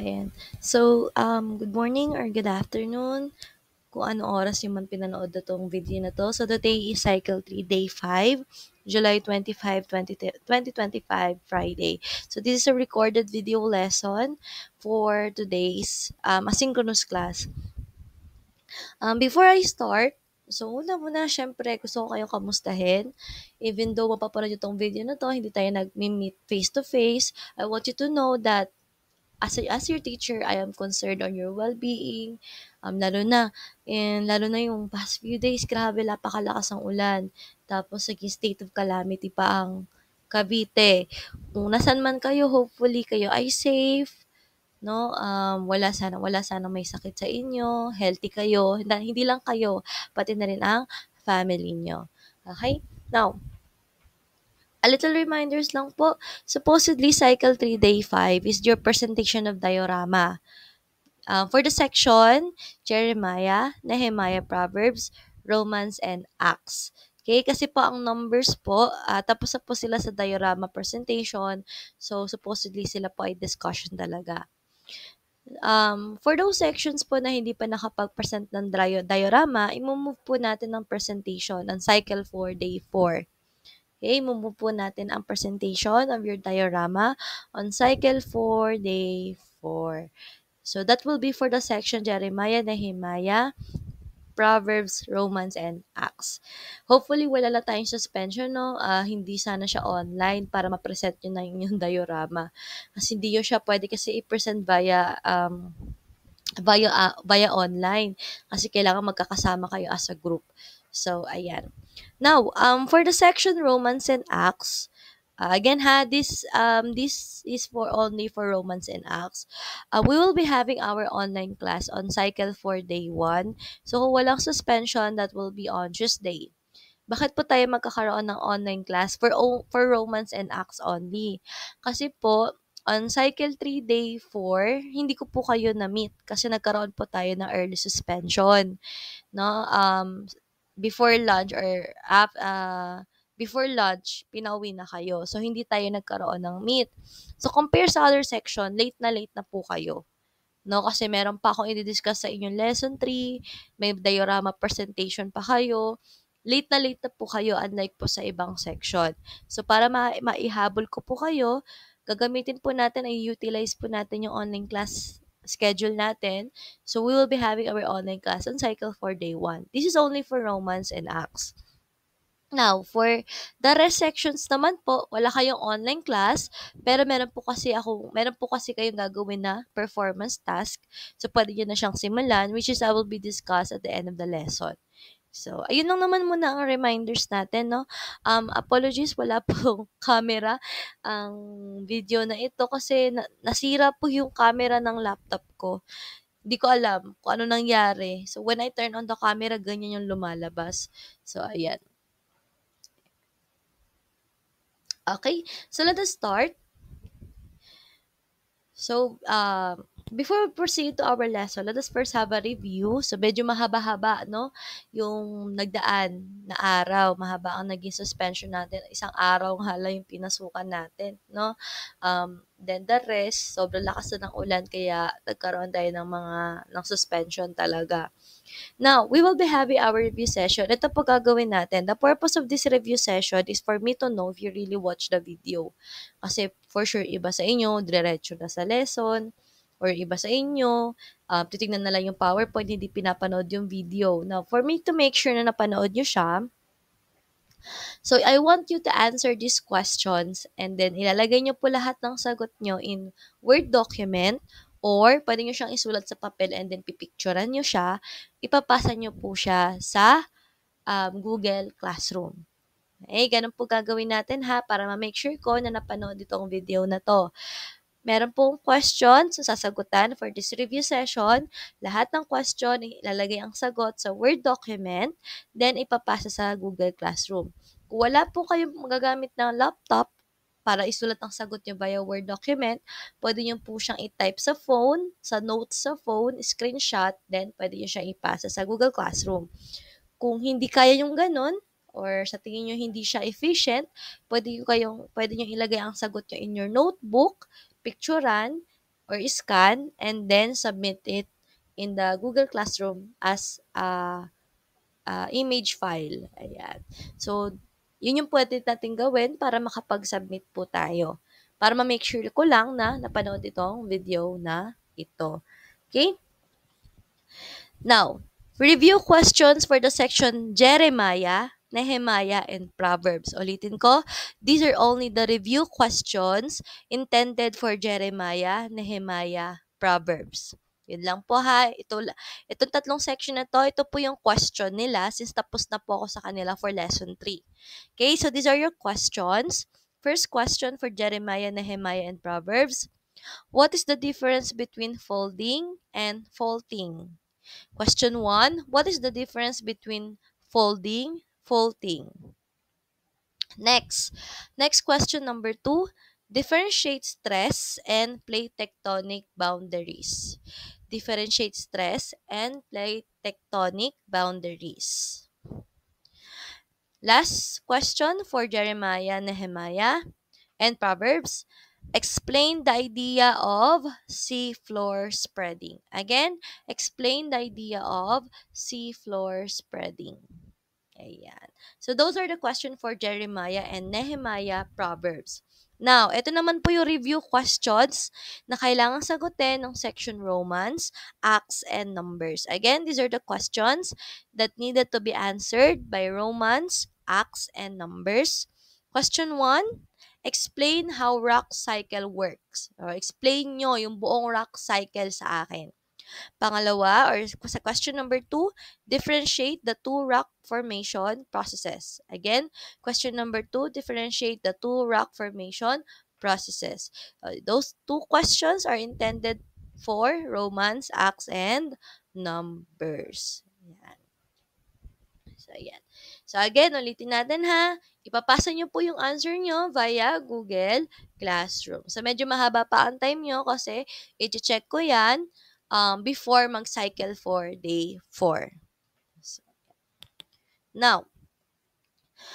Ayan. So, good morning or good afternoon kung ano oras yung man pinanood na tong video na to. So, today is Cycle 3, Day 5, July 25, 2025, Friday. So, this is a recorded video lesson for today's asynchronous class. Before I start, so una muna, syempre, gusto ko kayong kamustahin. Even though mapapanood yung tong video na to, hindi tayo nag-meet face-to-face, I want you to know that as your teacher, I am concerned on your well-being, lalo na yung past few days, grabe, napakalakas ng ulan. Tapos, naging state of calamity pa ang Cavite. Kung nasan man kayo, hopefully kayo ay safe, no? Wala sana may sakit sa inyo, healthy kayo, hindi lang kayo, pati na rin ang family nyo. Okay? Now, a little reminders lang po. Supposedly, Cycle 3, Day 5 is your presentation of diorama. For the section, Jeremiah, Nehemiah, Proverbs, Romans, and Acts. Okay, kasi po ang numbers po, tapos na po sila sa diorama presentation. So, supposedly sila po ay discussion talaga. For those sections po na hindi pa nakapag-present ng diorama, i-move po natin ng presentation ng Cycle 4, Day 4. Okay, move po natin ang presentation of your diorama on Cycle 4, Day 4. So, that will be for the section Jeremiah, Nehemiah, Proverbs, Romans, and Acts. Hopefully, wala lang tayong suspension, no? Hindi sana siya online para ma-present nyo na yung diorama. Kasi hindi nyo siya pwede kasi i-present via online. Kasi kailangan magkakasama kayo as a group. So, ayan. Now, for the section Romans and Acts, again this is for only for Romans and Acts. We will be having our online class on Cycle for Day 1. So, kung walang suspension, that will be on Tuesday. Bakit po tayo magkakaroon ng online class for Romans and Acts only? Kasi po, on Cycle 3, Day 4, hindi ko po kayo na-meet kasi nagkaroon po tayo ng early suspension, no? Before lunch or before lunch, pinauwi na kayo. So, hindi tayo nagkaroon ng meet. So, compare sa other section, late na po kayo. No, kasi meron pa akong i-discuss sa inyong lesson 3, may diorama presentation pa kayo. Late na po kayo unlike po sa ibang section. So, para maihabol ko po kayo, gagamitin po natin, i-utilize po natin yung online class schedule natin. So, we will be having our online class on Cycle for Day 1. This is only for Romans and Acts. Now, for the rest sections naman po, wala kayong online class, pero meron po kasi kayong gagawin na performance task. So, pwede nyo na siyang simulan, which is I will be discussed at the end of the lesson. So, ayun lang naman muna ang reminders natin, no? Apologies, wala pong camera ang video na ito kasi nasira po yung camera ng laptop ko. Hindi ko alam kung ano nangyari. So, when I turn on the camera, ganyan yung lumalabas. So, ayan. Okay, so let us start. So, before we proceed to our lesson, let us first have a review. So, medyo mahaba-haba, no? Yung nagdaan na araw, mahaba ang naging suspension natin. Isang araw nga lang yung pinasukan natin, no? Then the rest, sobrang lakas na ng ulan, kaya nagkaroon tayo ng suspension talaga. Now, we will be having our review session. Ito po gagawin natin. The purpose of this review session is for me to know if you really watch the video. Kasi for sure, iba sa inyo, diretso na sa lesson, or iba sa inyo, titignan na lang yung PowerPoint, hindi pinapanood yung video. Now, for me to make sure na napanood nyo siya, so I want you to answer these questions and then ilalagay nyo po lahat ng sagot nyo in Word document or pwede nyo siyang isulat sa papel and then pipicturean nyo siya, ipapasa nyo po siya sa Google Classroom. Okay, ganun po gagawin natin ha para ma-make sure ko na napanood itong video na to. Meron pong questions na sasagutan for this review session. Lahat ng question, ilalagay ang sagot sa Word document, then ipapasa sa Google Classroom. Kung wala po kayong magagamit ng laptop para isulat ang sagot nyo via Word document, pwede nyo po siyang i-type sa phone, sa notes sa phone, screenshot, then pwede nyo siyang ipasa sa Google Classroom. Kung hindi kaya yung ganun, or sa tingin nyo hindi siya efficient, pwede nyo ilagay ang sagot nyo in your notebook, picturean, or scan and then submit it in the Google Classroom as image file. Ayan. So, yun yung pwede natin gawin para makapag-submit po tayo. Para ma-make sure ko lang na napanood itong video na ito. Okay? Now, review questions for the section Jeremiah, Nehemiah, and Proverbs. Ulitin ko, these are only the review questions intended for Jeremiah, Nehemiah, Proverbs. Yun lang po ha. Itong tatlong section na to, ito po yung question nila since tapos na po ako sa kanila for lesson 3. Okay, so these are your questions. First question for Jeremiah, Nehemiah, and Proverbs. What is the difference between folding and faulting? Question 1. What is the difference between folding, faulting? Next question number 2. Differentiate stress and plate tectonic boundaries. Differentiate stress and plate tectonic boundaries. Last question for Jeremiah, Nehemiah, and Proverbs. Explain the idea of seafloor spreading. Again, explain the idea of seafloor spreading. Ayan. So, those are the question for Jeremiah and Nehemiah Proverbs. Now, ito naman po yung review questions na kailangang sagutin ng section Romans, Acts, and Numbers. Again, these are the questions that needed to be answered by Romans, Acts, and Numbers. Question 1, explain how rock cycle works. Or explain nyo yung buong rock cycle sa akin. Pangalawa, or sa question number 2, differentiate the two rock formation processes. Again, question number 2, differentiate the two rock formation processes. Those two questions are intended for Romans, Acts, and Numbers. Yan. So, ayan. So, again, ulitin natin ha. Ipapasa nyo po yung answer nyo via Google Classroom. So, medyo mahaba pa ang time nyo kasi i-check ko yan before mag-cycle for day 4. So, now,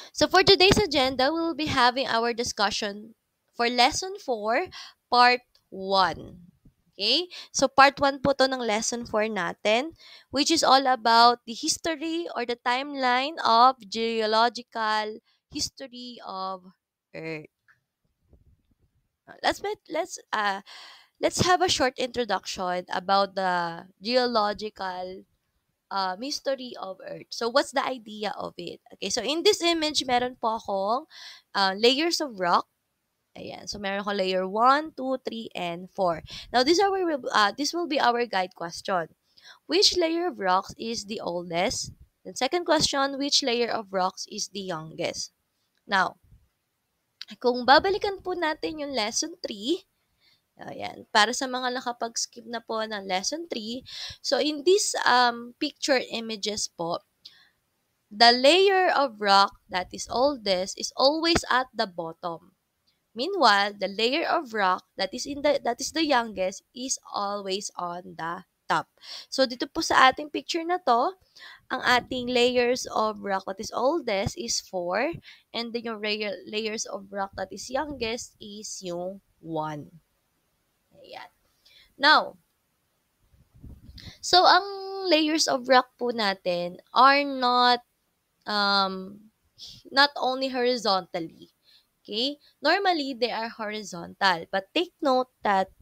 so for today's agenda, we'll be having our discussion for lesson 4, part 1. Okay? So, part 1 po to ng lesson 4 natin, which is all about the history or the timeline of geological history of Earth. Let's have a short introduction about the geological history of Earth. So, what's the idea of it? Okay, so in this image, meron po akong layers of rock. Ayan. So, meron akong layer 1, 2, 3, and 4. Now, this will be our guide question. Which layer of rocks is the oldest? The second question, which layer of rocks is the youngest? Now, kung babalikan po natin yung lesson 3, ayan, para sa mga nakapag-skip na po ng lesson 3, so in this picture images po, the layer of rock that is oldest is always at the bottom. Meanwhile, the layer of rock that is the youngest is always on the top. So dito po sa ating picture na to, ang ating layers of rock that is oldest is 4 and then yung layers of rock that is youngest is yung 1. Ayan. Now, so ang layers of rock po natin are not only horizontally. Okay? Normally, they are horizontal. But take note that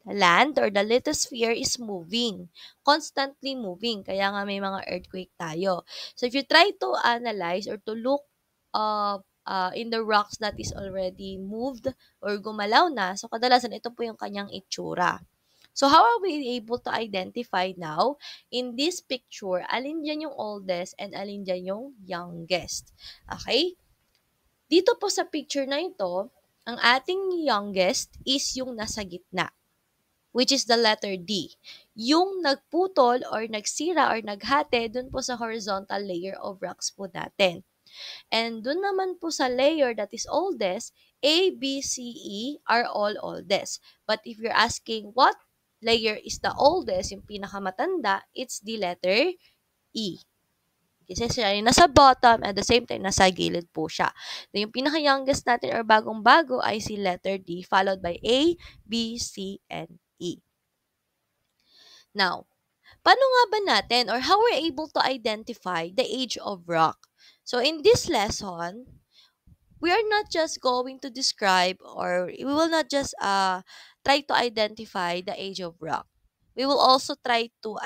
the land or the lithosphere is moving. Constantly moving. Kaya nga may mga earthquake tayo. So, if you try to analyze or to look in the rocks that is already moved or gumalaw na, so kadalasan ito po yung kanyang itsura. So, how are we able to identify now in this picture, alin dyan yung oldest and alin dyan yung youngest? Okay? Dito po sa picture na ito, ang ating youngest is yung nasa gitna, which is the letter D. Yung nagputol or nagsira or naghati dun po sa horizontal layer of rocks po natin. And dun naman po sa layer that is oldest, A, B, C, E are all oldest. But if you're asking what layer is the oldest, yung pinakamatanda, it's the letter E. Kasi siya yung nasa bottom at the same time nasa gilid po siya. Then yung pinaka-youngest natin or bagong-bago ay si letter D followed by A, B, C, and Now, paano nga ba natin or how we're able to identify the age of rock? So in this lesson, we are not just going to describe or we will not just try to identify the age of rock. We will also try to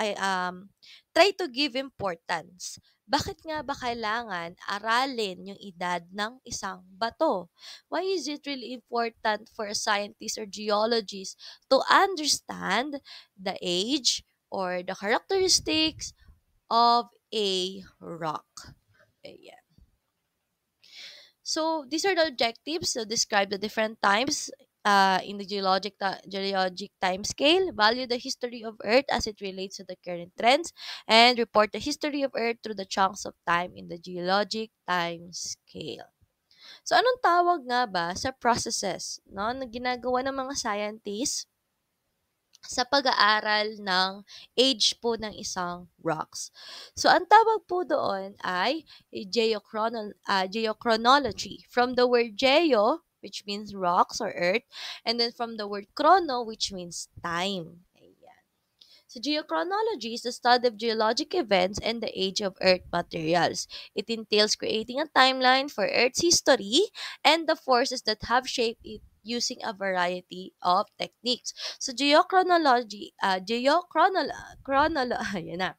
give importance. Bakit nga ba kailangan aralin yung edad ng isang bato? Why is it really important for a scientist or geologist to understand the age or the characteristics of a rock? Ayan. So these are the objectives. So describe the different times in the geologic time scale, value the history of Earth as it relates to the current trends, and report the history of Earth through the chunks of time in the geologic time scale. So anong tawag nga ba sa processes na ginagawa ng mga scientists sa pag-aaral ng age po ng isang rocks? So, ang tawag po doon ay geochronology. From the word geo, which means rocks or earth, and then from the word chrono, which means time. Ayan. So, geochronology is the study of geologic events and the age of Earth materials. It entails creating a timeline for Earth's history and the forces that have shaped it using a variety of techniques. So, ayan na.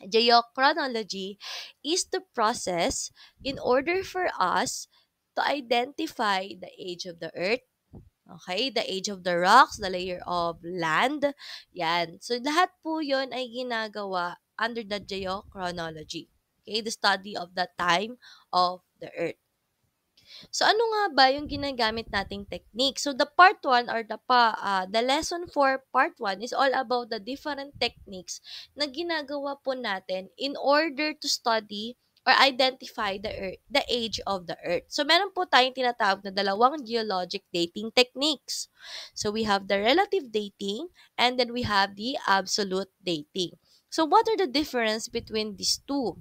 Geochronology is the process in order for us to identify the age of the Earth. Okay, the age of the rocks, the layer of land, yan. So, lahat po yon ay ginagawa under the geochronology. Okay, the study of the time of the Earth. So, ano nga ba yung ginagamit nating technique? So, the part 1 or the lesson for part 1 is all about the different techniques na ginagawa po natin in order to study or identify the age of the Earth. So, meron po tayong tinatawag na dalawang geologic dating techniques. So, we have the relative dating and then we have the absolute dating. So, what are the difference between these two?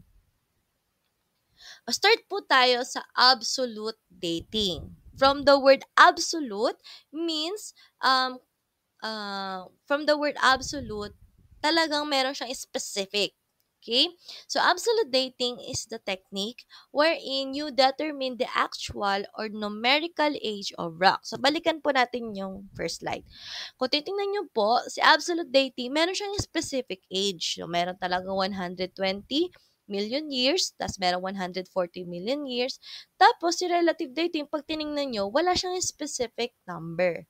Start po tayo sa absolute dating. From the word absolute means, from the word absolute, talagang meron siyang specific. Okay? So, absolute dating is the technique wherein you determine the actual or numerical age of rock. So, balikan po natin yung first slide. Kung titingnan nyo po, si absolute dating, meron siyang specific age. So, meron talaga 120 million years, tas meron 140 million years. Tapos, si relative dating, pag tiningnan nyo, wala siyang specific number.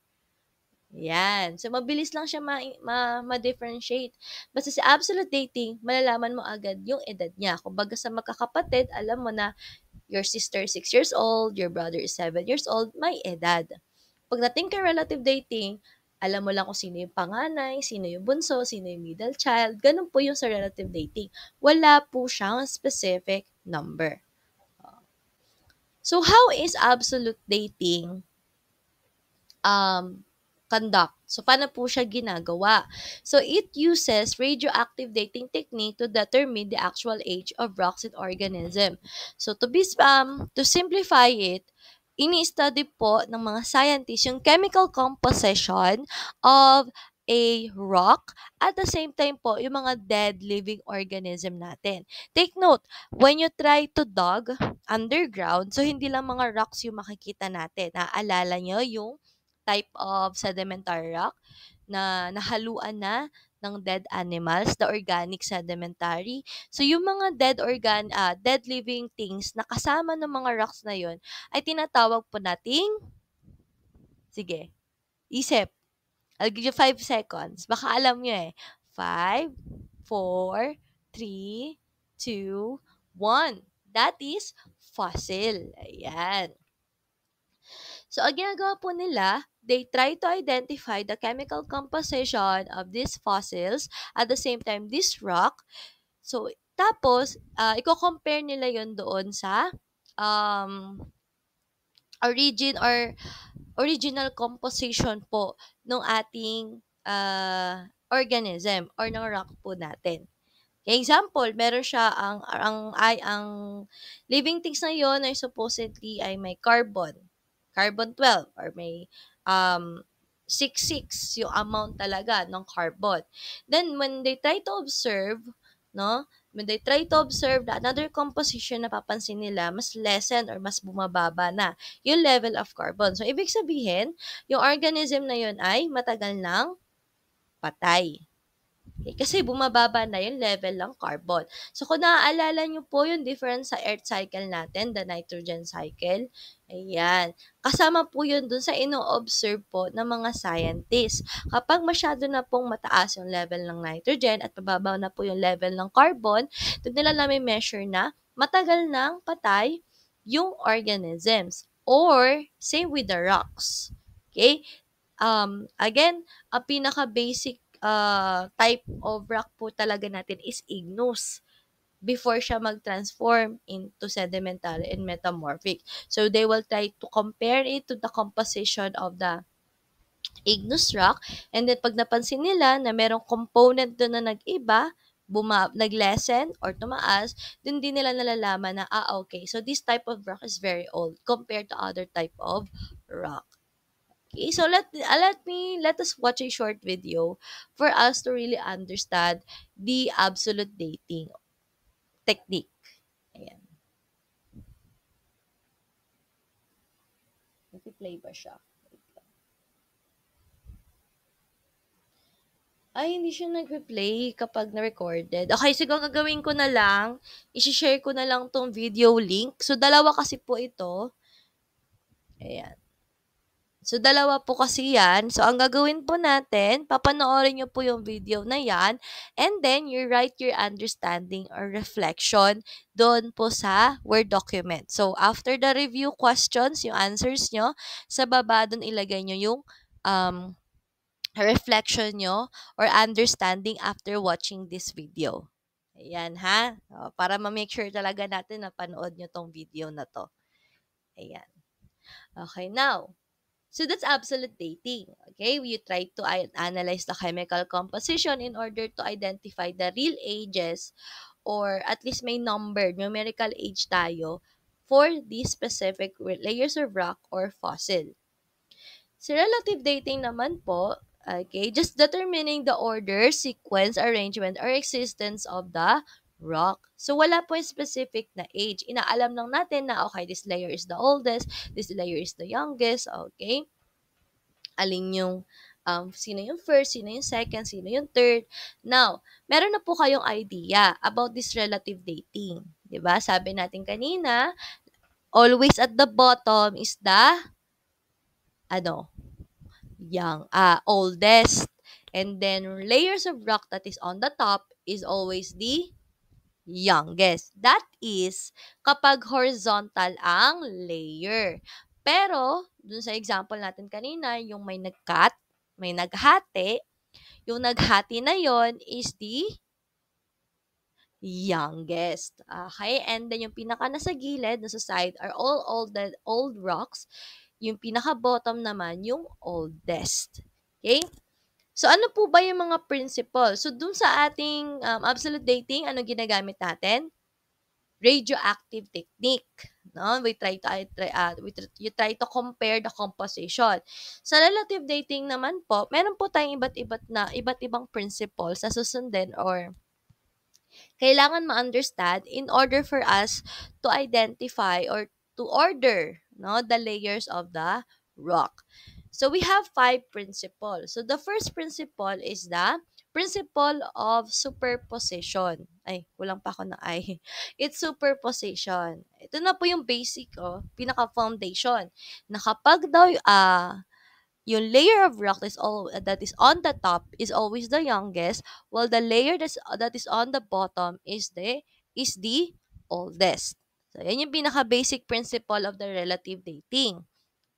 Yan. So, mabilis lang siya ma-differentiate. Basta sa absolute dating, malalaman mo agad yung edad niya. Kumbaga sa magkakapatid, alam mo na your sister is 6 years old, your brother is 7 years old, may edad. Pagdating kay relative dating, alam mo lang kung sino yung panganay, sino yung bunso, sino yung middle child. Ganun po yung sa relative dating. Wala po siyang specific number. So, how is absolute dating conduct? So, paano po siya ginagawa? So, it uses radioactive dating technique to determine the actual age of rocks and organism. So, to simplify it, ini-study po ng mga scientists yung chemical composition of a rock at the same time po yung mga dead living organism natin. Take note, when you try to dug underground, so hindi lang mga rocks yung makikita natin. Naaalala nyo yung type of sedimentary rock na nahaluan na ng dead animals, the organic sedimentary. So, yung mga dead living things na kasama ng mga rocks na yun ay tinatawag po nating, sige, isip. I'll give you 5 seconds. Baka alam nyo eh. 5, 4, 3, 2, 1. That is fossil. Ayan. So, ang ginagawa po nila, they try to identify the chemical composition of these fossils at the same time this rock. So, tapos, i-compare nila yon doon sa um, original composition po ng ating organism or ng rock po natin. Example, meron siya ang living things na yon ay supposedly ay may carbon 12 or may um 66 yung amount talaga ng carbon. Then, when they try to observe, no, when they try to observe the another composition, napapansin nila, mas lessen or mas bumababa na yung level of carbon. So, ibig sabihin, yung organism na yun ay matagal nang patay. Okay, kasi bumababa na yung level ng carbon. So, kung naaalala nyo po yung difference sa earth cycle natin, the nitrogen cycle, ayan. Kasama po yun dun sa ino-observe po ng mga scientists. Kapag masyado na pong mataas yung level ng nitrogen at mababa na po yung level ng carbon, doon nila namin measure na matagal nang patay yung organisms. Or, same with the rocks. Okay? Again, ang pinaka-basic type of rock po talaga natin is igneous before siya mag-transform into sedimentary and metamorphic. So, they will try to compare it to the composition of the igneous rock, and then pag napansin nila na merong component doon na nag-iba, nag-lessen or tumaas, din nila nalalaman na, okay, so this type of rock is very old compared to other type of rock. Okay, so let us watch a short video for us to really understand the absolute dating technique. Ayan. Nag-play ba siya? Ay, hindi siya nag-replay kapag na-recorded. Okay, siguro gagawin ko na lang, isi-share ko na lang tong video link. So, dalawa kasi po ito. Ayan. So, dalawa po kasi yan. So, ang gagawin po natin, papanoorin nyo po yung video na yan, and then you write your understanding or reflection doon po sa Word document. So, after the review questions, yung answers nyo, sa baba doon ilagay nyo yung reflection nyo or understanding after watching this video. Ayan ha. Para ma-make sure talaga natin na panood nyo tong video na to. Ayan. Okay, now, so that's absolute dating. Okay, you try to analyze the chemical composition in order to identify the real ages, or at least may numerical age tayo for these specific layers of rock or fossil. Sa relative dating naman po, okay, just determining the order, sequence, arrangement, or existence of the rock. So, wala po yung specific na age. Inaalam lang natin na, okay, this layer is the oldest, this layer is the youngest, okay? Alin yung sino yung first, sino yung second, sino yung third. Now, meron na po kayong idea about this relative dating. 'Di ba? Sabi natin kanina, always at the bottom is the oldest. And then layers of rock that is on the top is always the youngest. That is kapag horizontal ang layer. Pero, dun sa example natin kanina, yung may nag-cut, may naghati, yung naghati na yon is the youngest. Okay? And then, yung pinaka nasa gilid, nasa side, are all old rocks. Yung pinaka-bottom naman, yung oldest. Okay? So, ano po ba yung mga principle? So, dun sa ating absolute dating, ano ginagamit natin? Radioactive technique. No? You try to compare the composition. Sa relative dating naman po, meron po tayong iba't ibang principles na susundin or kailangan ma-understand in order for us to identify or to order the layers of the rock. So we have 5 principles. So the first principle is the principle of superposition. Ay, kulang pa ako ng I. It's superposition. Ito na po yung basic, pinaka-foundation. Na kapag daw yung layer of rock that is on the top is always the youngest, while the layer that is on the bottom is the oldest. So, yan yung pinaka-basic principle of the relative dating.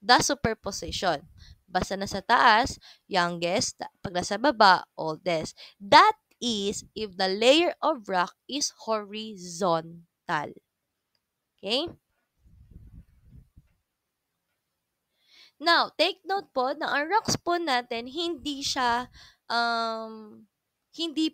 The superposition. Basta nasa taas, youngest. Pag nasa baba, oldest. That is if the layer of rock is horizontal. Okay? Now, take note po na ang rocks po natin, hindi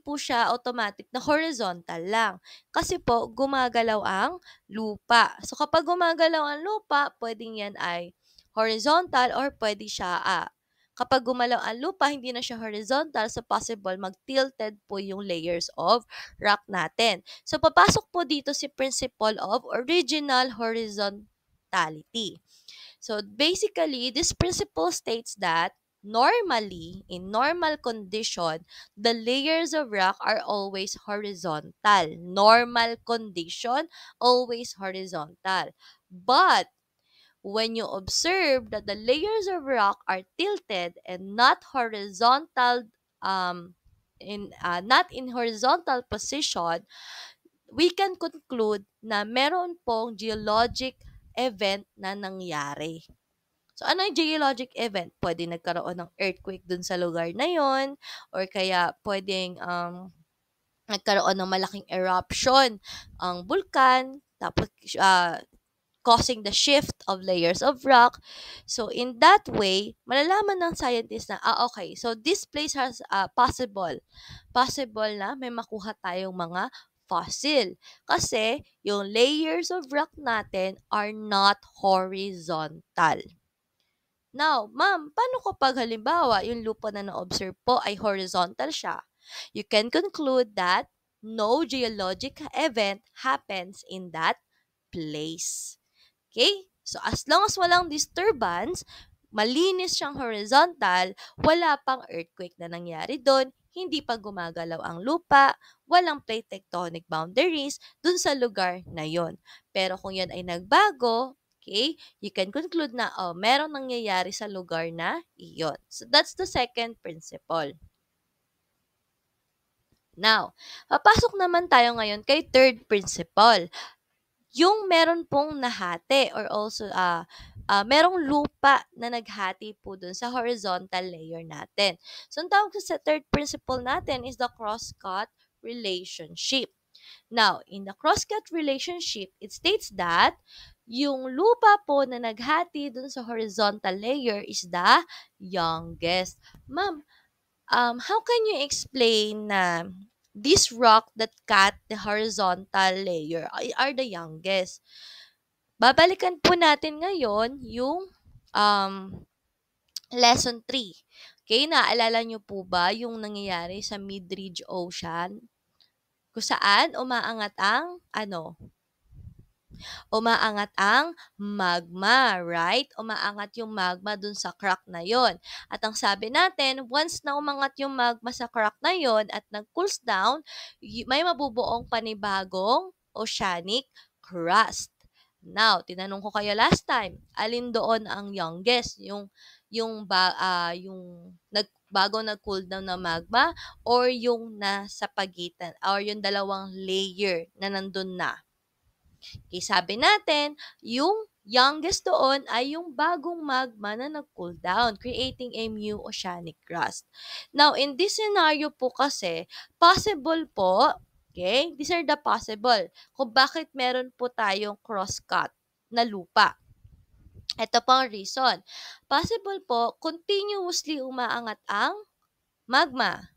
po siya automatic na horizontal lang. Kasi po, gumagalaw ang lupa. So, kapag gumagalaw ang lupa, pwedeng yan ay horizontal or pwede siya Kapag gumalaw ang lupa, hindi na siya horizontal, so possible mag-tilted po yung layers of rock natin. So, papasok po dito si principle of original horizontality. So, basically, this principle states that normally, in normal condition, the layers of rock are always horizontal. Normal condition, always horizontal. But when you observe that the layers of rock are tilted and not horizontal, not in horizontal position, we can conclude na meron pong geologic event na nangyari. So, ano yung geologic event? Pwede nagkaroon ng earthquake dun sa lugar na yon, or kaya pwedeng nagkaroon ng malaking eruption ang bulkan, tapos causing the shift of layers of rock. So, in that way, malalaman ng scientist na, okay, so this place has possible na may makuha tayong mga fossil. Kasi, yung layers of rock natin are not horizontal. Now, ma'am, paano kapag halimbawa yung lupa na na-observe po ay horizontal siya? You can conclude that no geologic event happens in that place. Okay? So, as long as walang disturbance, malinis siyang horizontal, wala pang earthquake na nangyari doon, hindi pa gumagalaw ang lupa, walang plate tectonic boundaries dun sa lugar na yon. Pero kung yan ay nagbago, okay, you can conclude na, merong nangyayari sa lugar na iyon. So, that's the second principle. Now, papasok naman tayo ngayon kay third principle. Yung meron pong nahati or also merong lupa na naghati po dun sa horizontal layer natin. So, ang tawag sa third principle natin is the crosscut relationship. Now, in the crosscut relationship, it states that yung lupa po na naghati dun sa horizontal layer is the youngest. Ma'am, how can you explain na this rock that cut the horizontal layer are the youngest? Babalikan po natin ngayon yung um, lesson 3. Okay, naalala nyo po ba yung nangyayari sa mid-ridge ocean? Kung saan umaangat ang umaangat ang magma, right? Umaangat yung magma dun sa crack na yon. At ang sabi natin, once na umangat yung magma sa crack na yon at nag-cools down, may mabubuong panibagong oceanic crust. Now, tinanong ko kayo last time, alin doon ang youngest? Yung bago nag-cool down na magma or yung nasa pagitan or yung dalawang layer na nandun na? Okay, sabi natin, yung youngest doon ay yung bagong magma na nag-cool down, creating a new oceanic crust. Now, in this scenario po kasi, possible po, okay, these are the possible, kung bakit meron po tayong cross-cut na lupa. Ito po ang reason. Possible po, continuously umaangat ang magma.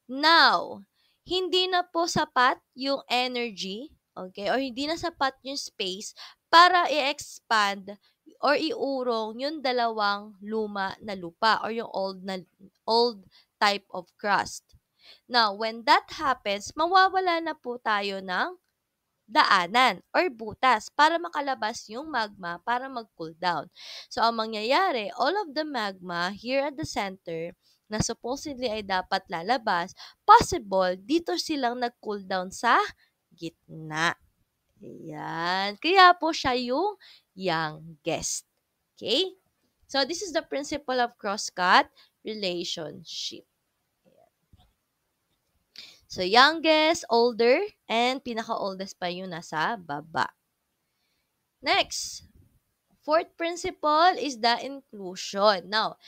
Now, hindi na po sapat yung energy, okay, or hindi na sapat yung space para i-expand or iurong yung dalawang luma na lupa or yung old type of crust. Now, when that happens, mawawala na po tayo ng daanan or butas para makalabas yung magma para mag-cool down. So, ang mangyayari, all of the magma here at the center na supposedly ay dapat lalabas, possible dito silang nag-cool down sa gitna. Ayan. Kaya po siya yung youngest. Okay? So, this is the principle of crosscut relationship. So, youngest, older, and pinaka-oldest pa yung nasa baba. Next, fourth principle is the inclusion. Now,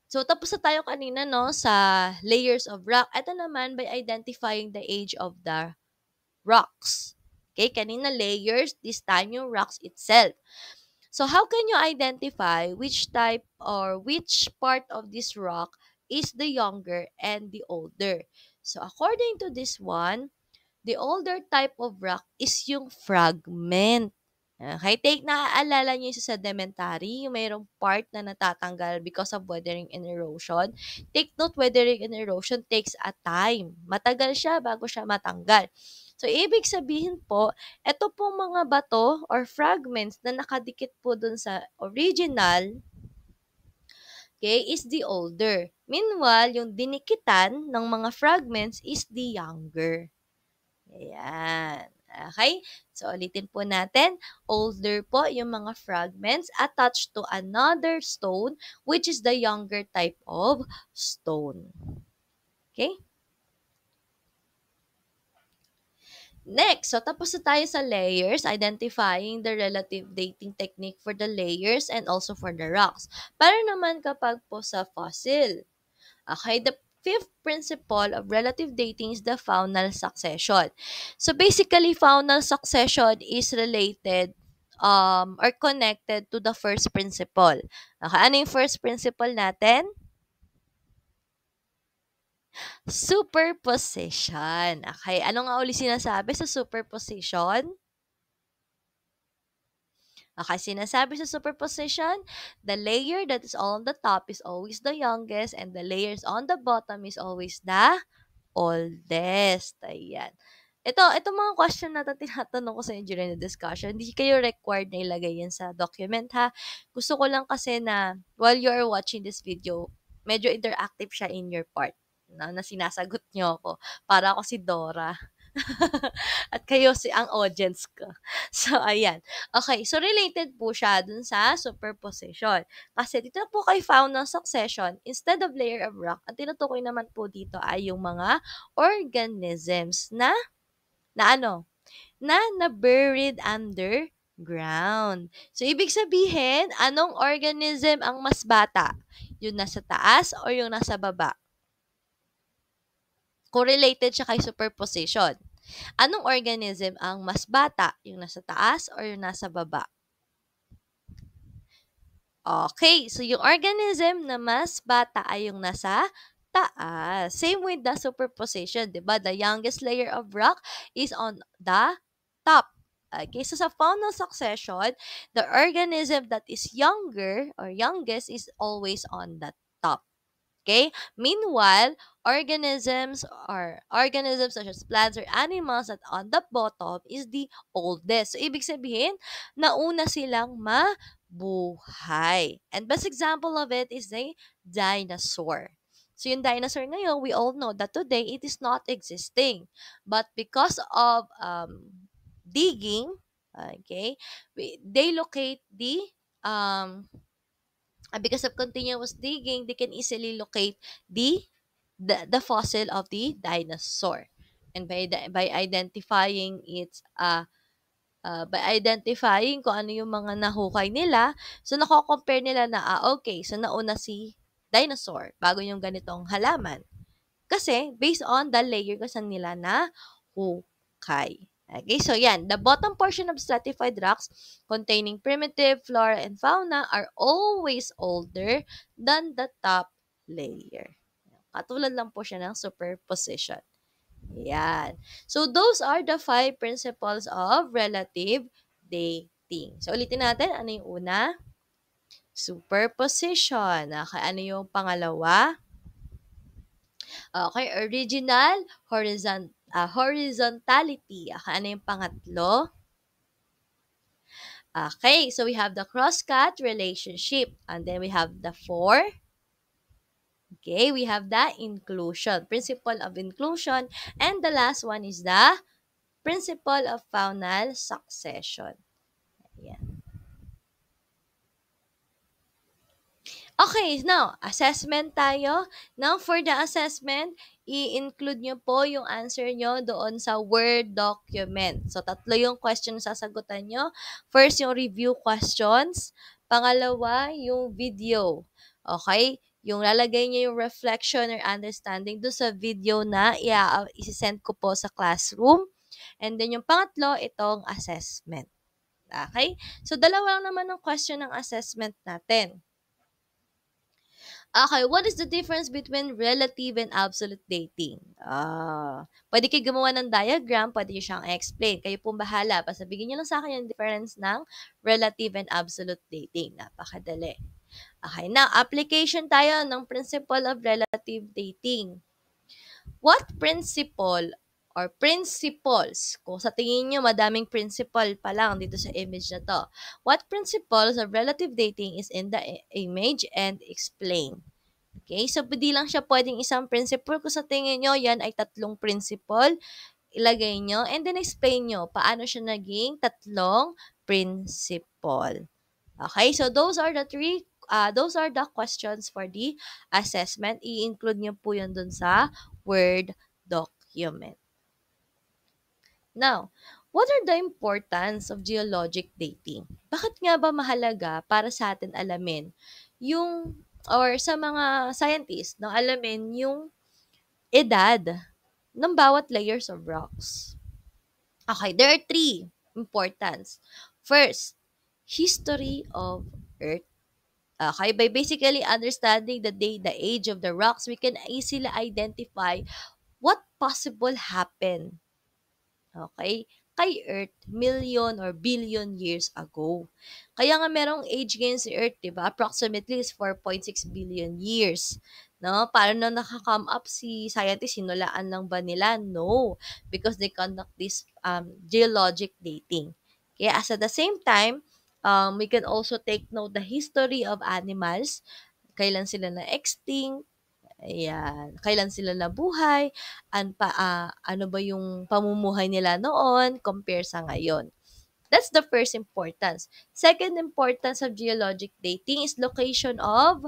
so tapos na tayo kanina no sa layers of rock. Ito naman by identifying the age of the rocks. Okay, kanina layers, this time yung rocks itself. So how can you identify which type or which part of this rock is the younger and the older? So according to this one, the older type of rock is yung fragment. Okay, naaalala niyo yung sa sedimentary, yung mayroong part na natatanggal because of weathering and erosion. Take note, weathering and erosion takes a time. Matagal siya bago siya matanggal. So, ibig sabihin po, ito pong mga bato or fragments na nakadikit po dun sa original, okay, is the older. Meanwhile, yung dinikitan ng mga fragments is the younger. Ayan. Okay? So, ulitin po natin. Older po yung mga fragments attached to another stone, which is the younger type of stone. Okay? Next, so tapos na tayo sa layers, identifying the relative dating technique for the layers and also for the rocks. Para naman kapag po sa fossil. Okay, the fifth principle of relative dating is the faunal succession. So basically, faunal succession is related or connected to the first principle. Okay, ano yung first principle natin? Superposition. Okay, ano nga uli sinasabi sa superposition? Okay, sinasabi sa superposition, the layer that is on the top is always the youngest and the layers on the bottom is always the oldest. Ayan. Ito mga question na tinatanong ko sa inyo during the discussion, hindi kayo required na ilagay yan sa document ha. Gusto ko lang kasi na while you are watching this video, medyo interactive siya in your part. Na sinasagot nyo ako. Para ako si Dora. At kayo si ang audience ko. So, ayan. Okay, so related po siya dun sa superposition. Kasi dito po kay found ng succession, instead of layer of rock, ang tinutukoy naman po dito ay yung mga organisms na ano? Na buried underground. So, ibig sabihin, anong organism ang mas bata? Yung nasa taas o yung nasa baba? Correlated siya kay superposition. Anong organism ang mas bata? Yung nasa taas o yung nasa baba? Okay, so yung organism na mas bata ay yung nasa taas. Same with the superposition, di ba? The youngest layer of rock is on the top. Okay, so sa faunal succession, the organism that is younger or youngest is always on the top. Okay? Meanwhile, organisms such as plants or animals that on the bottom is the oldest. So, ibig sabihin, nauna silang mabuhay. And best example of it is the dinosaur. So, yung dinosaur ngayon, we all know that today it is not existing. But because of digging, okay, they locate um, because of continuous digging, they can easily locate the fossil of the dinosaur. And by identifying by identifying kung ano yung mga nahukay nila, so nako-compare nila na, okay, so nauna si dinosaur bago yung ganitong halaman. Kasi, based on the layer kasi nila na hukay. Okay, so yan. The bottom portion of stratified rocks containing primitive flora and fauna are always older than the top layer. Katulad lang po siya ng superposition. Yan. So, those are the 5 principles of relative dating. So, ulitin natin. Ano yung una? Superposition. Okay, ano yung pangalawa? Okay, horizontality. Okay, ano yung pangatlo? Okay, so we have the cross-cut relationship. And then we have the 4. Okay, we have the inclusion, principle of inclusion. And the last one is the principle of faunal succession. Ayan. Okay, now, assessment tayo. Now, for the assessment, i-include nyo po yung answer nyo doon sa Word document. So, tatlo yung question sasagutan nyo. First, yung review questions. Pangalawa, yung video. Okay? Yung lalagay nyo yung reflection or understanding doon sa video na i-send ko po sa classroom. And then, yung pangatlo, itong assessment. Okay? So, dalawa lang naman ang question ng assessment natin. Okay, what is the difference between relative and absolute dating? Pwede kayo gumawa ng diagram, pwede nyo siyang explain. Kayo pong bahala. Basta bigyan nyo lang sa akin yung difference ng relative and absolute dating. Napakadali. Okay, now, application tayo ng principle of relative dating. What principle or principles, kung sa tingin nyo madaming principle pa lang dito sa image na to, what principles of relative dating is in the image and explain? Okay, so hindi lang siya pwedeng isang principle. Kung sa tingin nyo, yan ay tatlong principle, ilagay nyo, and then explain nyo paano siya naging tatlong principle. Okay, so those are the questions for the assessment. I-include nyo po yun dun sa Word document. Now, what are the importance of geologic dating? Bakit nga ba mahalaga para sa atin alamin yung, or sa mga scientists, no, alamin yung edad ng bawat layers of rocks? Okay, there are three importance. First, history of Earth. Okay, by basically understanding the age of the rocks, we can easily identify what possible happened, okay, kay Earth million or billion years ago. Kaya nga merong age ngayon si Earth, di ba? Approximately is 4.6 billion years. No? Paano na nakakome up si scientists? Sinulaan lang ba nila? No. Because they conduct this geologic dating. Kaya as at the same time, we can also take note the history of animals, kailan sila na extinct, ayan, kailan sila nabuhay, ano ba yung pamumuhay nila noon compare sa ngayon. That's the first importance. Second importance of geologic dating is location of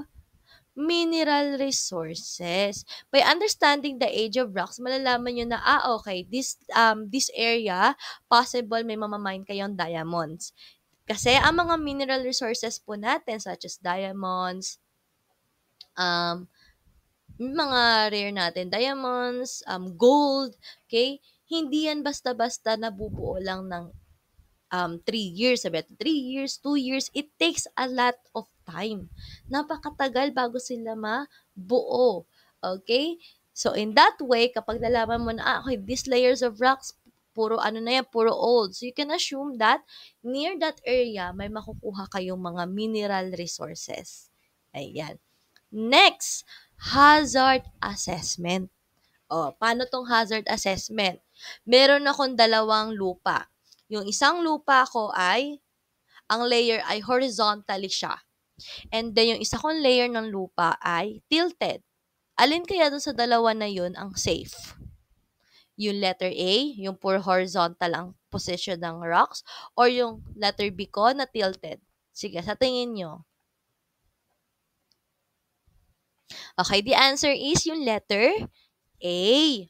mineral resources. By understanding the age of rocks, malalaman nyo na, okay, this area, possible may mamamine kayong diamonds. Kasi ang mga mineral resources po natin, such as diamonds, mga rare natin, diamonds, gold, okay? Hindi yan basta-basta nabubuo lang ng 3 years, sabi natin, 3 years, 2 years. It takes a lot of time. Napakatagal bago sila mabuo. Okay? So, in that way, kapag nalaman mo na, okay, these layers of rocks, puro ano na yan, puro old. So, you can assume that near that area, may makukuha kayong mga mineral resources. Ayan. Next, hazard assessment. Paano tong hazard assessment? Meron akong dalawang lupa. Yung isang lupa ko ay, ang layer ay horizontally siya. And then, yung isa kong layer ng lupa ay tilted. Alin kaya dun sa dalawa na yun ang safe? Yung letter A, yung pure horizontal ang position ng rocks, or yung letter B ko na tilted? Sige, sa tingin nyo. Okay, the answer is yung letter A.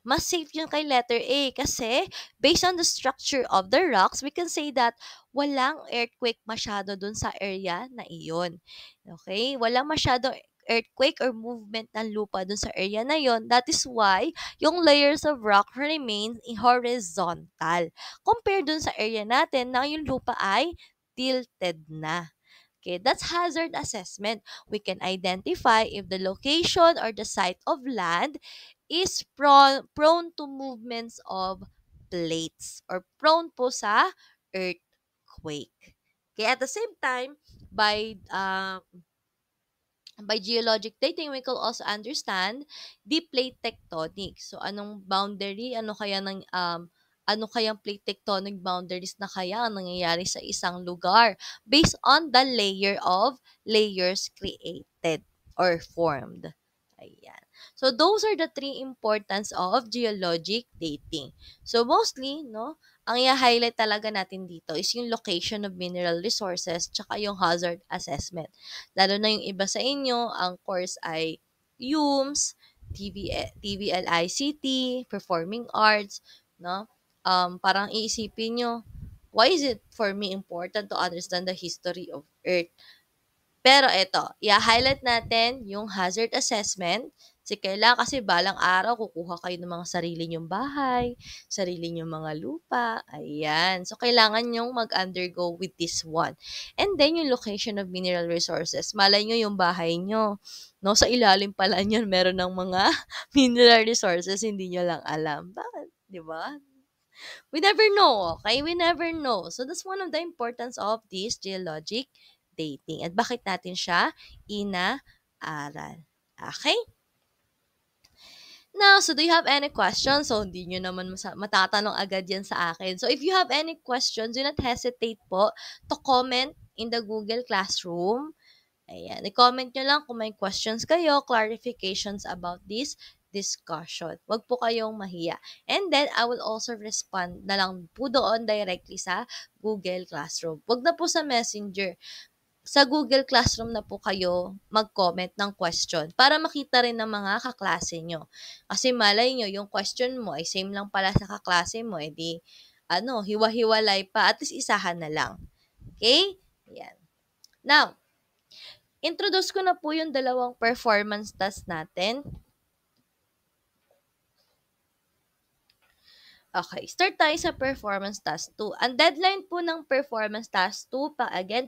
Mas safe yung kay letter A kasi based on the structure of the rocks, we can say that walang earthquake masyado dun sa area na iyon. Okay? Walang masyado earthquake or movement ng lupa dun sa area na yon. That is why yung layers of rock remain horizontal. Compared dun sa area natin na yung lupa ay tilted na. Okay, that's hazard assessment. We can identify if the location or the site of land is prone to movements of plates or prone po sa earthquake. Okay, at the same time, by geologic dating, we can also understand the plate tectonic. So, anong boundary, ano kayang plate tectonic boundaries na kaya ang nangyayari sa isang lugar based on the layers created or formed. Ayan. So, those are the three importance of geologic dating. So, mostly, no, ang i-highlight talaga natin dito is yung location of mineral resources tsaka yung hazard assessment. Lalo na yung iba sa inyo, ang course ay UMS, TVLICT, Performing Arts, no? Parang iisipin nyo, why is it for me important to understand the history of Earth? Pero ito, i-highlight natin yung hazard assessment Kasi balang araw kukuha kayo ng mga sarili niyong bahay, sarili niyong mga lupa, ayan. So, kailangan niyong mag-undergo with this one. And then, yung location of mineral resources. Malay nyo yung bahay nyo. No, sa ilalim pala niyan, meron ng mga mineral resources, hindi nyo lang alam. Bakit? Di ba? We never know, okay? We never know. So, that's one of the importance of this geologic dating. At bakit natin siya inaaral? Okay? Now, so do you have any questions? So, hindi nyo naman matatanong agad yan sa akin. So, if you have any questions, do not hesitate po to comment in the Google Classroom. Ayan, i-comment nyo lang kung may questions kayo, clarifications about this discussion. Huwag po kayong mahiya. And then, I will also respond na lang po doon directly sa Google Classroom. Huwag na po sa Messenger. Sa Google Classroom na po kayo mag-comment ng question para makita rin ng mga kaklase nyo. Kasi malay nyo, yung question mo ay same lang pala sa kaklase mo, edi, hiwa-hiwalay pa, at least isahan na lang. Okay? Ayan. Now, introduce ko na po yung dalawang performance task natin. Okay, start tayo sa performance task 2. Ang deadline po ng performance task 2,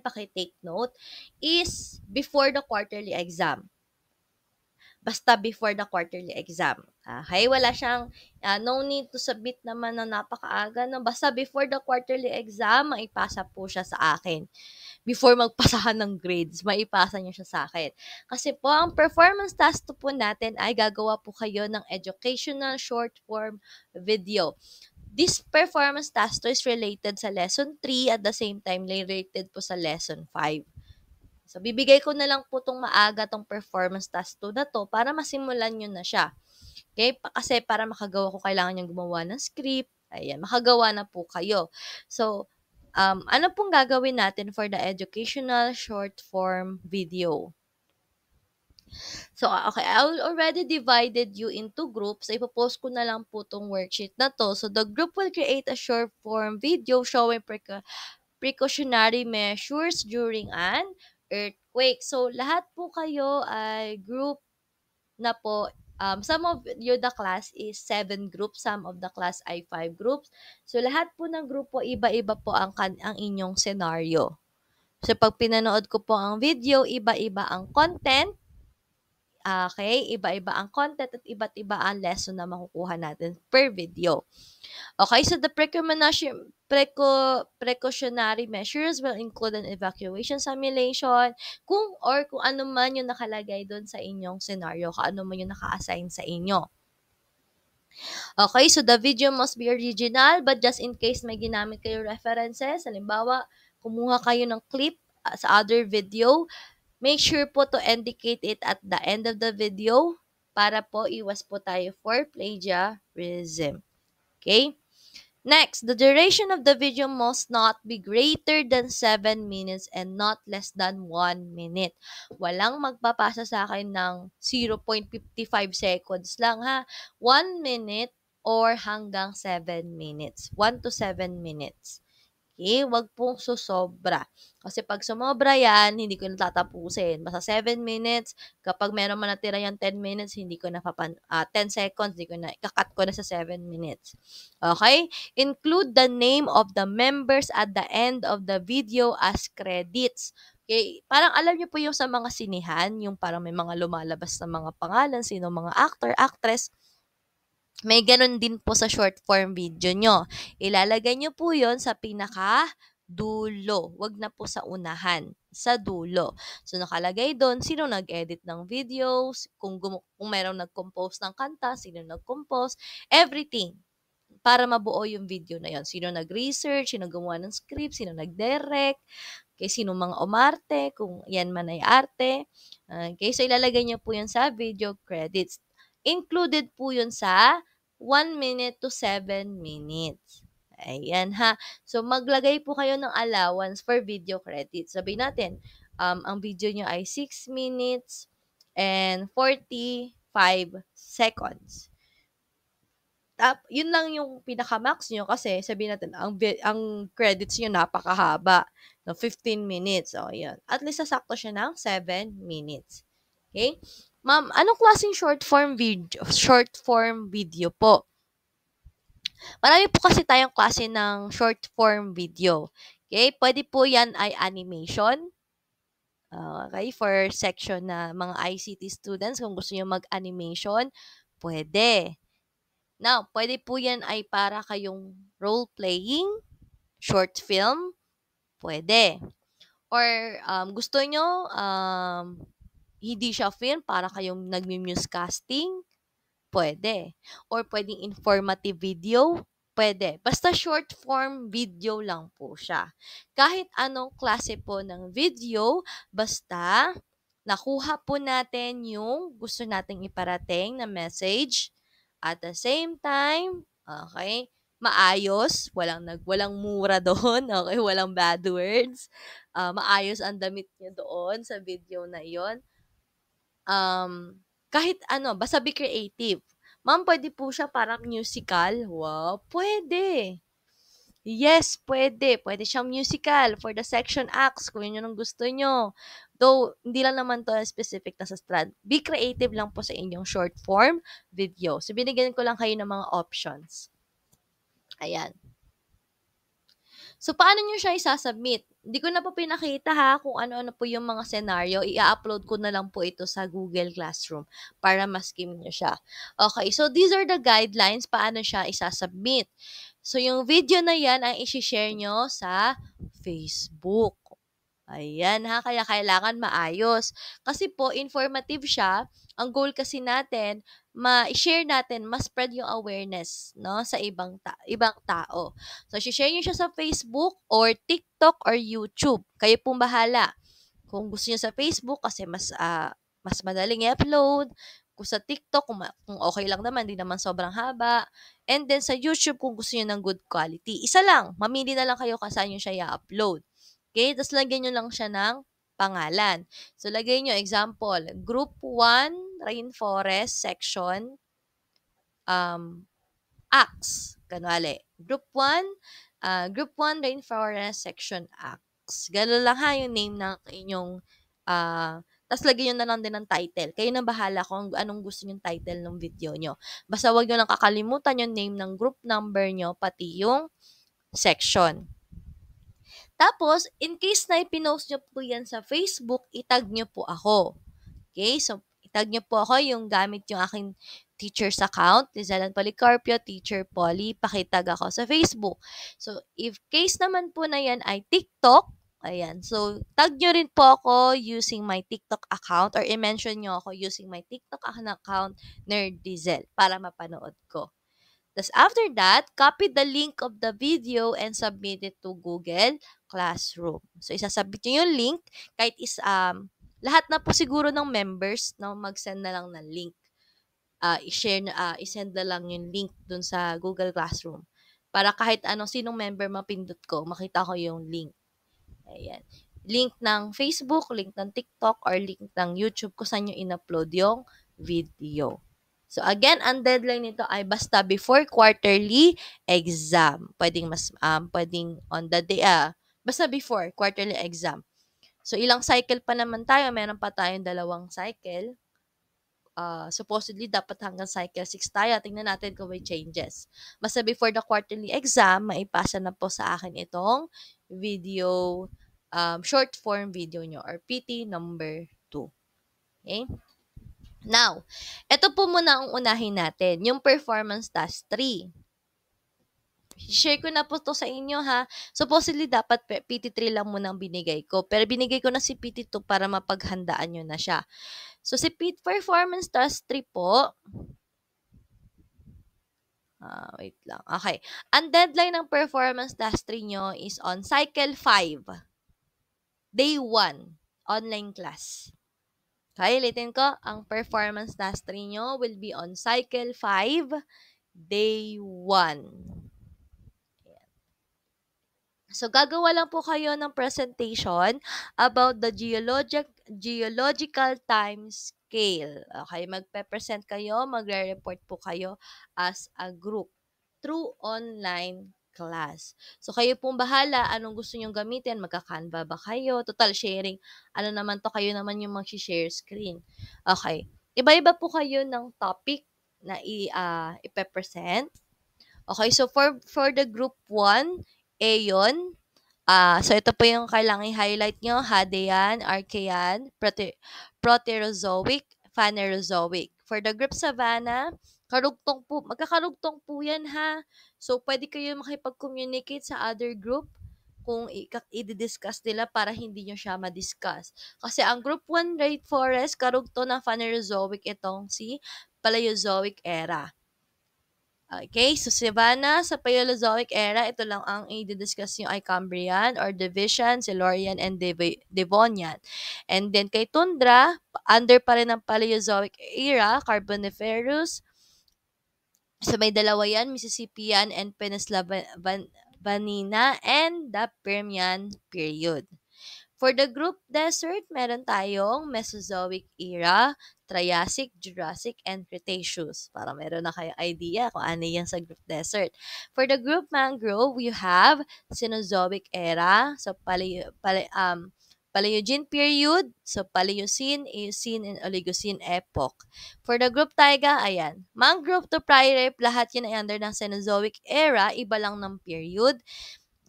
paki-take note, is before the quarterly exam. Basta before the quarterly exam. Okay, wala siyang, no need to submit naman na napakaaga. No? Basta before the quarterly exam, maipasa po siya sa akin. Before magpasahan ng grades, maipasa niyo siya sa akin. Kasi po, ang performance task 2 po natin ay gagawa po kayo ng educational short form video. This performance task 2 is related sa lesson 3 at the same time related po sa lesson 5. So, bibigay ko na lang po itong maaga tong performance task 2 na to para masimulan nyo na siya. Okay? Kasi para makagawa ko, kailangan nyo gumawa ng script. Ayan, makagawa na po kayo. So, ano pong gagawin natin for the educational short form video? So, okay, I already divided you into groups. Ipopost ko na lang po tong worksheet na to. So, the group will create a short form video showing precautionary measures during an earthquake. So, lahat po kayo ay group na po. Some of the class is 7 groups, some of the class ay 5 groups. So, lahat po ng grupo, iba-iba po ang inyong scenario. So, pag pinanood ko po ang video, iba-iba ang content. Okay, iba-iba ang content at iba't iba ang lesson na makukuha natin per video. Okay, so the precautionary measures will include an evacuation simulation, kung ano man yung nakalagay doon sa inyong scenario, kung ano man yung naka-assign sa inyo. Okay, so the video must be original, but just in case may ginamit kayo references, halimbawa, kumuha kayo ng clip sa other video, make sure po to indicate it at the end of the video para po iwas po tayo for plagiarism. Okay? Next, the duration of the video must not be greater than 7 minutes and not less than 1 minute. Walang magpapasa sa akin ng 0.55 seconds lang ha. 1 minute or hanggang 7 minutes. 1 to 7 minutes. Okay, wag pong susobra. Kasi pag sumobra yan, hindi ko natatapusin. Basta 7 minutes, kapag meron man natira yung 10 minutes, hindi ko 10 seconds, hindi ko na, kakat ko na sa 7 minutes. Okay? Include the name of the members at the end of the video as credits. Okay, parang alam niyo po yung sa mga sinihan, yung parang may mga lumalabas na mga pangalan, sino mga actor, actress, may ganun din po sa short form video nyo. Ilalagay nyo po yon sa pinaka-dulo. Wag na po sa unahan. Sa dulo. So, nakalagay doon, sino nag-edit ng videos, kung mayroong nag-compose ng kanta, sino nag-compose, everything. Para mabuo yung video na yon. Sino nag-research, sino gumawa ng script, sino nag-direct, okay, sino mga umarte, kung yan man ay arte. Okay, so ilalagay nyo po yan sa video credits. Included po yun sa 1 minute to 7 minutes. Ayan ha. So, maglagay po kayo ng allowance for video credits. Sabihin natin, ang video nyo ay 6 minutes and 45 seconds. Yun lang yung pinaka-max nyo kasi sabihin natin, ang credits nyo napakahaba. No, 15 minutes. O, yun. At least sasakto siya ng 7 minutes. Okay? Ma'am, anong klaseng short form video po? Marami po kasi tayong klase ng short form video. Okay? Pwede po yan ay animation. Okay? For section na mga ICT students, kung gusto nyo mag-animation, pwede. Now, pwede po yan ay para kayong role-playing, short film, pwede. Or gusto nyo, hindi siya film, para kayong nagmi-musecasting, pwede. Or pwedeng informative video, pwede. Basta short form video lang po siya. Kahit anong klase po ng video, basta nakuha po natin yung gusto nating iparating na message. At the same time, okay, maayos, walang mura doon, okay, walang bad words. Maayos ang damit niyo doon sa video na 'yon. Kahit ano, basta be creative. Ma'am, pwede po siya parang musical? Wow, pwede. Yes, pwede. Pwede siyang musical for the section acts kung yun yung gusto nyo. Though, hindi lang naman to specific na sa strand. Be creative lang po sa inyong short form video. So, binigyan ko lang kayo ng mga options. Ayan. So, paano nyo siya isasubmit? Hindi ko na po pinakita ha kung ano-ano po yung mga scenario. I-upload ko na lang po ito sa Google Classroom para maskim nyo siya. Okay, so these are the guidelines paano siya isasubmit. So, yung video na yan ay isi-share nyo sa Facebook. Ayan ha, kaya kailangan maayos. Kasi po, informative siya. Ang goal kasi natin, ma-share natin, ma-spread yung awareness no, sa ibang tao. So, share nyo siya sa Facebook or TikTok or YouTube. Kayo pong bahala. Kung gusto nyo sa Facebook, kasi mas madaling i-upload. Kung sa TikTok, kung okay lang naman, di naman sobrang haba. And then sa YouTube, kung gusto nyo ng good quality. Isa lang, mamili na lang kayo kung saan nyo siya i-upload. Okay? Tapos lagyan nyo lang siya ng pangalan. So, lagay nyo, example, Group 1, Rainforest Section, Acts. Ganwali. Group 1 Rainforest Section Acts. Ganun lang ha yung name ng inyong, tapos lagyan nyo na lang din ng title. Kayo na bahala kung anong gusto yung title ng video nyo. Basta wag nyo lang kakalimutan yung name ng group number nyo, pati yung section. Tapos, in case na ipinost nyo po yan sa Facebook, itag nyo po ako. Okay? So, itag nyo po ako yung gamit yung aking teacher's account, Lizalan Policarpio, Teacher Polly, pakitag ako sa Facebook. So, if case naman po na yan ay TikTok, ayan. So, tag nyo rin po ako using my TikTok account or i-mention nyo ako using my TikTok account, Nerd Diesel, para mapanood ko. Tapos after that, copy the link of the video and submit it to Google Classroom. So, isasubmit nyo yung link. Kahit lahat na po siguro ng members, no, mag-send na lang ng link. I-send na lang yung link dun sa Google Classroom. Para kahit anong sinong member mapindot ko, makita ko yung link. Ayan. Link ng Facebook, link ng TikTok, or link ng YouTube kung saan nyo in-upload yung video. So, again, ang deadline nito ay basta before quarterly exam. Pwedeng on the day, basta before quarterly exam. So, ilang cycle pa naman tayo. Meron pa tayong 2 cycle. Supposedly, dapat hanggang cycle 6 tayo. Tingnan natin kung may changes. Basta before the quarterly exam, maipasa na po sa akin itong video, short form video nyo or PT number 2. Okay? Now, ito po muna ang unahin natin, yung performance task 3. Share ko na po to sa inyo ha. Supposedly, dapat PT3 lang muna ang binigay ko. Pero binigay ko na si PT2 para mapaghandaan nyo na siya. So, si performance task 3 po, wait lang. Okay. Ang deadline ng performance task 3 nyo is on cycle 5. Day 1. Online class. Okay, ulitin ko. Ang performance task 3 nyo will be on cycle 5, day 1. So, gagawa lang po kayo ng presentation about the geological time scale. Okay, magpe-present kayo, magre-report po kayo as a group through online class. So, kayo pong bahala anong gusto nyong gamitin. Magka-Canva ba kayo? Total sharing. Ano naman to, kayo naman yung mag-share screen. Okay. iba-iba po kayo ng topic na ipe-present. Okay, so for the group 1, Aeon, so ito po yung kailangang i-highlight nyo, Hadean, Archean, Proterozoic, Phanerozoic. For the group Savannah, magkakarugtong po yan ha. So, pwede kayo makipag-communicate sa other group kung i-discuss nila para hindi nyo siya ma-discuss. Kasi ang group 1 rainforest, karugtong ng Phanerozoic itong si Paleozoic era. Okay, so Savannah, sa Paleozoic era, ito lang ang i-discuss yung ay Cambrian or Division, Silurian, and Devonian. And then kay Tundra, under pa rin ng Paleozoic era, Carboniferous. So may dalawa yan, Mississippian and Pennsylvania, and the Permian period. For the group desert, meron tayong Mesozoic era, Triassic, Jurassic, and Cretaceous. Para meron na kayong idea kung ano yan sa group desert. For the group mangrove, you have Cenozoic era, so Paleogene period, so Paleocene, Eocene, and Oligocene epoch. For the group taiga, ayan, mangrove to prairie, lahat yan ay under ng Cenozoic era, iba lang ng period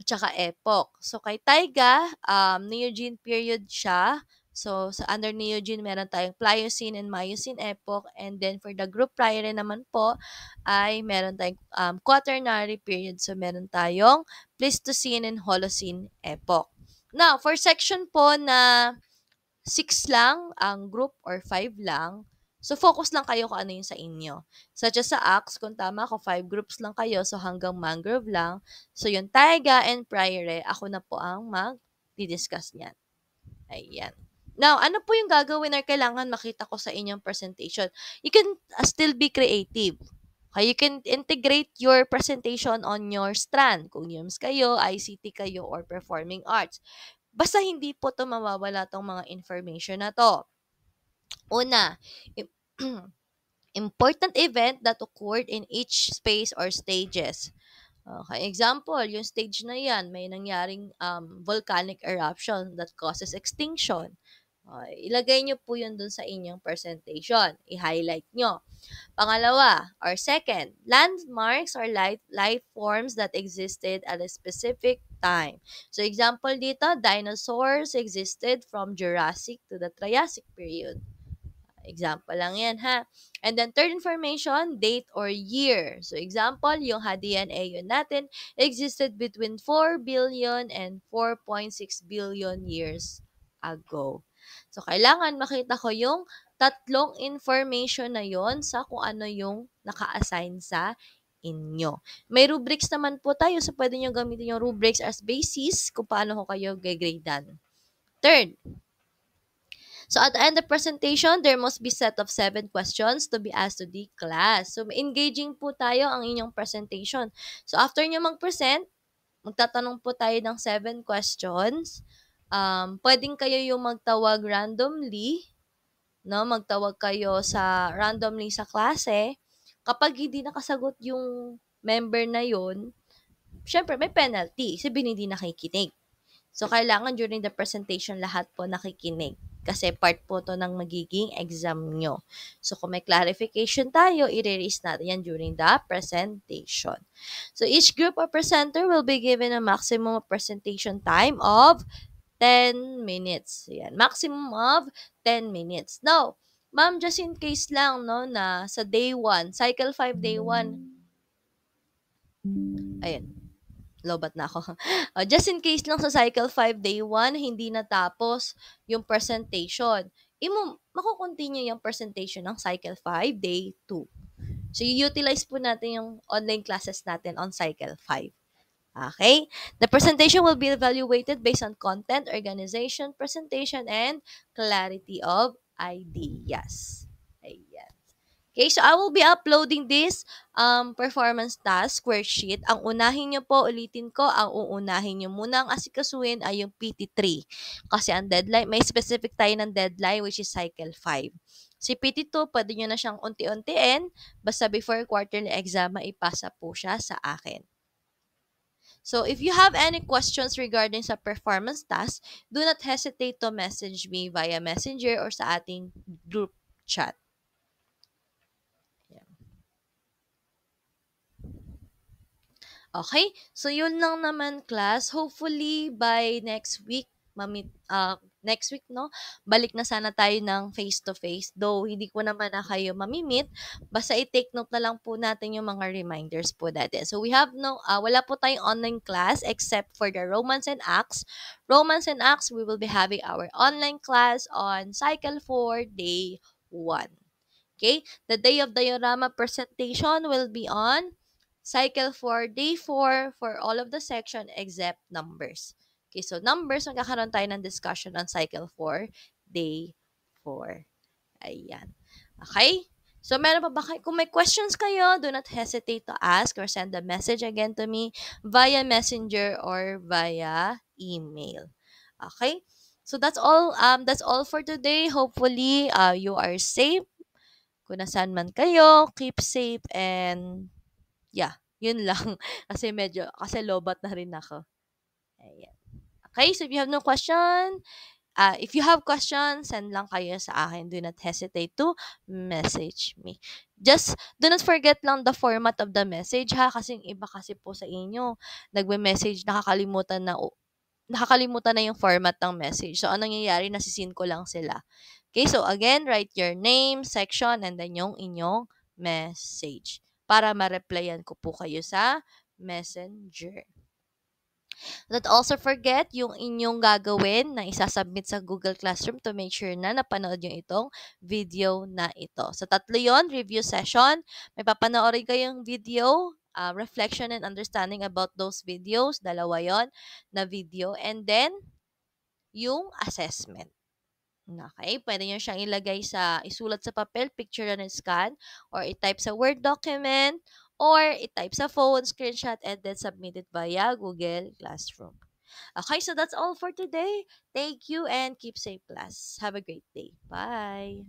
at saka epoch. So, kay Taiga, Neogene period siya. So, sa under Neogene, meron tayong Pliocene and Miocene epoch. And then, for the group Prairie naman po, ay meron tayong Quaternary period. So, meron tayong Pleistocene and Holocene epoch. Now, for section po na 6 lang ang group or 5 lang, so focus lang kayo kung ano yung sa inyo. Such as sa ACTS, kung tama ako, 5 groups lang kayo, so hanggang mangrove lang. So yung taiga and prairie, ako na po ang mag-discuss niyan. Ayan. Now, ano po yung gagawin or kailangan makita ko sa inyong presentation? You can still be creative. Okay, you can integrate your presentation on your strand. Kung UMS kayo, ICT kayo, or performing arts. Basta hindi po to mawawala tong mga information na to. Una, important event that occurred in each space or stages. Okay, example, yung stage na yan, may nangyaring volcanic eruption that causes extinction. Ilagay nyo po yun dun sa inyong presentation. I-highlight nyo. Pangalawa, or second, landmarks or life forms that existed at a specific time. So, example dito, dinosaurs existed from Jurassic to the Triassic period. Example lang yan, ha? And then, third information, date or year. So, example, yung Hadean Aeon natin existed between 4 billion and 4.6 billion years ago. So, kailangan makita ko yung tatlong information na yon sa kung ano yung naka-assign sa inyo. May rubrics naman po tayo, so pwede nyo gamitin yung rubrics as basis kung paano ko kayo gagradean. Third, so at the end of presentation, there must be set of 7 questions to be asked to the class. So, engaging po tayo ang inyong presentation. So, after nyo mag-present, magtatanong po tayo ng 7 questions. Pwedeng kayo yung magtawag randomly, no? Magtawag kayo randomly sa klase. Kapag hindi nakasagot yung member na yun, syempre may penalty. Sabihin hindi nakikinig. So, kailangan during the presentation lahat po nakikinig. Kasi part po to ng magiging exam nyo. So, kung may clarification tayo, i-release natin yan during the presentation. So, each group or presenter will be given a maximum presentation time of 10 minutes. Yan, maximum of 10 minutes. Now, ma'am, just in case lang, no, na sa day 1, cycle 5 day 1, ayun, lobat na ako. Just in case lang sa cycle 5 day 1, hindi natapos yung presentation. Makukontinue yung presentation ng cycle 5 day 2. So, i-utilize po natin yung online classes natin on cycle 5. Okay? The presentation will be evaluated based on content, organization, presentation, and clarity of ideas. Ayan. Okay, so I will be uploading this performance task worksheet. Ang unahin nyo po, ulitin ko, ang uunahin nyo muna ang asikasuhin ay yung PT3. Kasi ang deadline, may specific tayo ng deadline which is cycle 5. Si PT2, pwede nyo na siyang unti-untiin. Basta before quarterly exam, maipasa po siya sa akin. So, if you have any questions regarding sa performance task, do not hesitate to message me via messenger or sa ating group chat. Okay? So, yun lang naman, class. Hopefully, by next week, next week, no? Balik na sana tayo ng face-to-face. Though, hindi ko naman na kayo mamimit. Basta i-take note na lang po natin yung mga reminders po natin. So, we have wala po tayong online class except for the Romance and Acts. Romance and Acts, we will be having our online class on Cycle 4, Day 1. Okay? The day of diorama presentation will be on cycle 4, day 4 for all of the section except numbers. Okay, so numbers, magkakaroon tayo ng discussion on cycle 4, day 4. Ayan. Okay? So, meron pa ba kayo? Kung may questions kayo, do not hesitate to ask or send a message again to me via messenger or via email. Okay? So, that's all for today. Hopefully, you are safe kung nasaan man kayo, keep safe, and yeah, yun lang. Kasi lobat na rin ako. Ayan. Okay, so if you have no question, if you have questions, send lang kayo sa akin. Do not hesitate to message me. Just, do not forget lang the format of the message ha, kasi yung iba kasi po sa inyo, nagme-message, nakakalimutan na yung format ng message. So, anong nangyayari? Nasisin ko lang sila. Okay, so again, write your name, section, and then yung inyong message para ma-replyan ko po kayo sa messenger. Don't also forget yung inyong gagawin na isasubmit sa Google Classroom to make sure na napanood yung itong video na ito. So, tatlo yon: review session, may papanoorin kayong video, reflection and understanding about those videos, dalawa yon na video, and then yung assessment. Okay, pwede nyo siyang isulat sa papel, picture and scan, or i-type sa Word document, or i-type sa phone, screenshot, and then submit it via Google Classroom. Okay, so that's all for today. Thank you and keep safe, class. Have a great day. Bye.